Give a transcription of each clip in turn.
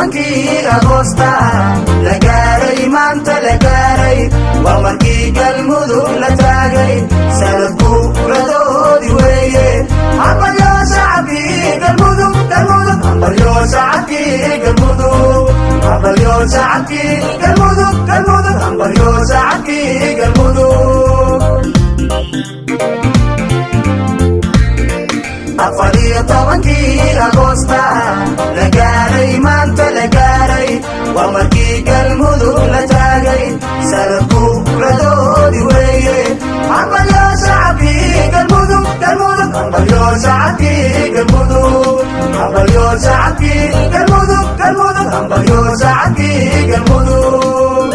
tobankii Agoosta la gaaray maanta la gaaray waa markii galmudug la taagay sanad buuradoodii weeye hambalyo shacabkii galmudug galmudug hambalyo shacabkii galmudug hambalyo shacabkii galmudug galmudug hambalyo shacabkii galmudug afariyo tobankii Agoosta la gaaray maanta la gaaray waa markii galmudug la taagay sanad buuradoodii weeye hambalyo shacabkii galmudug galmudug hambalyo shacabkii galmudug hambalyo shacabkii galmudug galmudug hambalyo shacabkii galmudug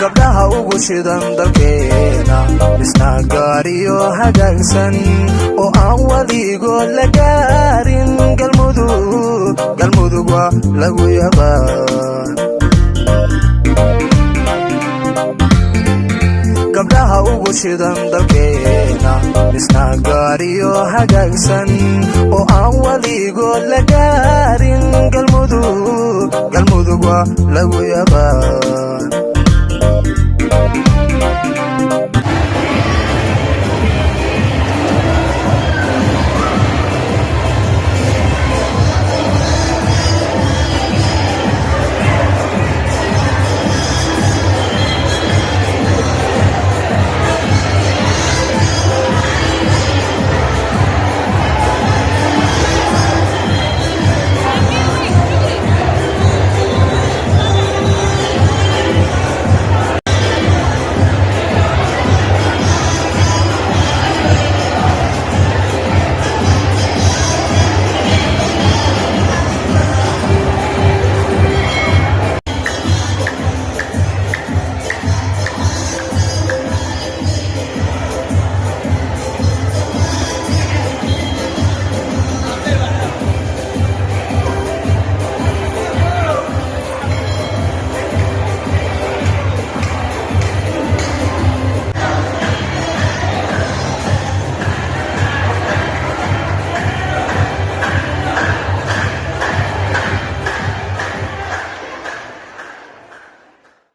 gabdhaha ugu shidan dalkeena isna gaariyo hagaagsan oo aan weligood la gaarin galmudug waa lagu yaqaan gabdhaha ugu shidan dalkeena isna gaariyo hagaagsan oo aan weligood la gaarin galmudug waa lagu yaqaan